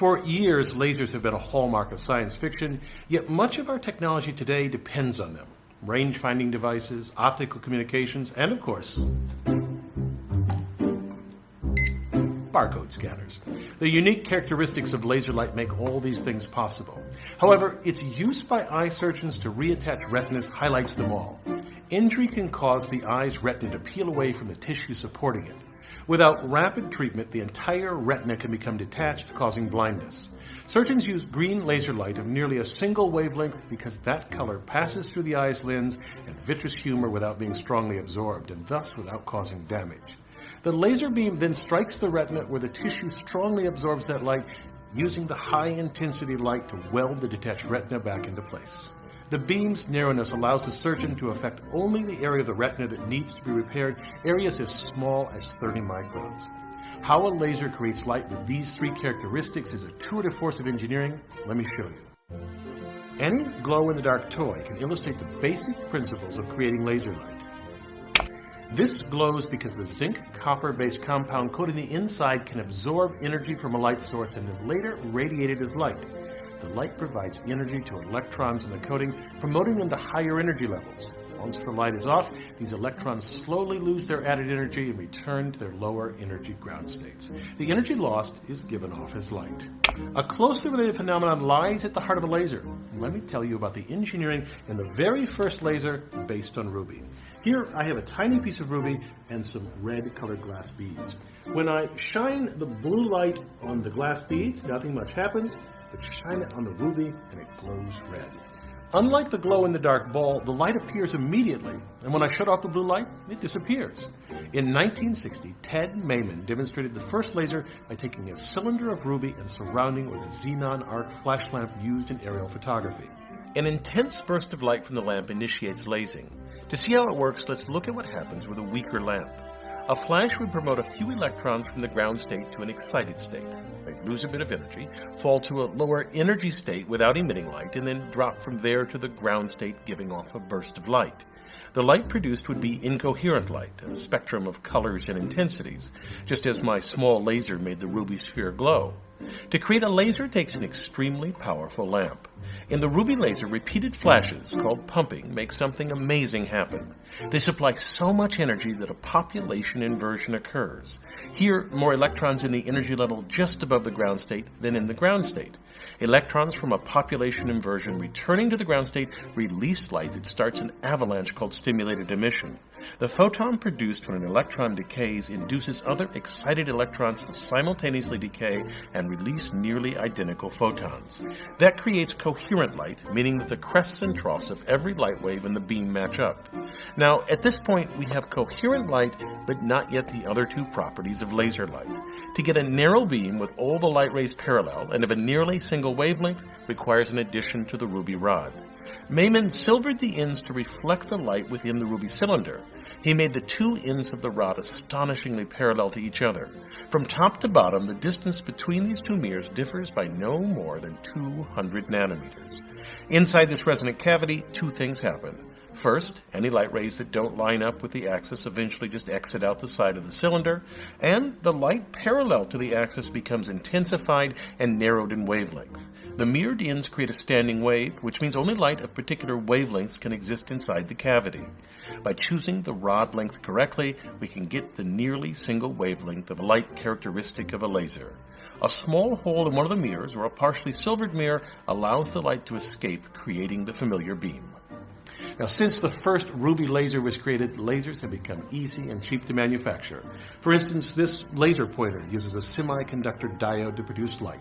For years, lasers have been a hallmark of science fiction, yet much of our technology today depends on them. Range-finding devices, optical communications, and of course, barcode scanners. The unique characteristics of laser light make all these things possible. However, its use by eye surgeons to reattach retinas highlights them all. Injury can cause the eye's retina to peel away from the tissue supporting it. Without rapid treatment, the entire retina can become detached, causing blindness. Surgeons use green laser light of nearly a single wavelength because that color passes through the eye's lens and vitreous humor without being strongly absorbed, and thus without causing damage. The laser beam then strikes the retina where the tissue strongly absorbs that light, using the high-intensity light to weld the detached retina back into place. The beam's narrowness allows the surgeon to affect only the area of the retina that needs to be repaired, areas as small as 30 microns. How a laser creates light with these three characteristics is a tour de force of engineering. Let me show you. Any glow-in-the-dark toy can illustrate the basic principles of creating laser light. This glows because the zinc-copper-based compound coating the inside can absorb energy from a light source and then later radiate it as light. The light provides energy to electrons in the coating, promoting them to higher energy levels. Once the light is off, these electrons slowly lose their added energy and return to their lower energy ground states. The energy lost is given off as light. A closely related phenomenon lies at the heart of a laser. Let me tell you about the engineering in the very first laser based on ruby. Here I have a tiny piece of ruby and some red colored glass beads. When I shine the blue light on the glass beads, nothing much happens, but shine it on the ruby and it glows red. Unlike the glow-in-the-dark ball, the light appears immediately, and when I shut off the blue light, it disappears. In 1960, Ted Mayman demonstrated the first laser by taking a cylinder of ruby and surrounding it with a xenon arc flash lamp used in aerial photography. An intense burst of light from the lamp initiates lasing. To see how it works, let's look at what happens with a weaker lamp. A flash would promote a few electrons from the ground state to an excited state. They'd lose a bit of energy, fall to a lower energy state without emitting light, and then drop from there to the ground state, giving off a burst of light. The light produced would be incoherent light, a spectrum of colors and intensities, just as my small laser made the ruby sphere glow. To create a laser takes an extremely powerful lamp. In the ruby laser, repeated flashes, called pumping, make something amazing happen. They supply so much energy that a population inversion occurs. Here, more electrons in the energy level just above the ground state than in the ground state. Electrons from a population inversion returning to the ground state release light that starts an avalanche called stimulated emission. The photon produced when an electron decays induces other excited electrons to simultaneously decay and release nearly identical photons. That creates coherent light, meaning that the crests and troughs of every light wave in the beam match up. Now, at this point, we have coherent light, but not yet the other two properties of laser light. To get a narrow beam with all the light rays parallel and of a nearly single wavelength requires an addition to the ruby rod. Mayman silvered the ends to reflect the light within the ruby cylinder. He made the two ends of the rod astonishingly parallel to each other. From top to bottom, the distance between these two mirrors differs by no more than 200 nanometers. Inside this resonant cavity, two things happen. First, any light rays that don't line up with the axis eventually just exit out the side of the cylinder, and the light parallel to the axis becomes intensified and narrowed in wavelength. The mirrored ends create a standing wave, which means only light of particular wavelengths can exist inside the cavity. By choosing the rod length correctly, we can get the nearly single wavelength of light characteristic of a laser. A small hole in one of the mirrors, or a partially silvered mirror, allows the light to escape, creating the familiar beam. Now, since the first ruby laser was created, lasers have become easy and cheap to manufacture. For instance, this laser pointer uses a semiconductor diode to produce light.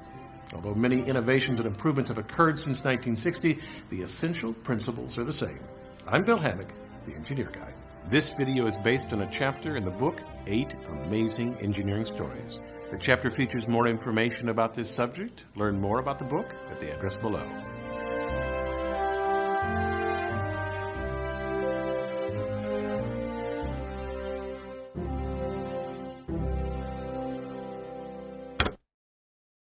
Although many innovations and improvements have occurred since 1960, the essential principles are the same. I'm Bill Hammack, the Engineer Guy. This video is based on a chapter in the book, 8 Amazing Engineering Stories. The chapter features more information about this subject. Learn more about the book at the address below.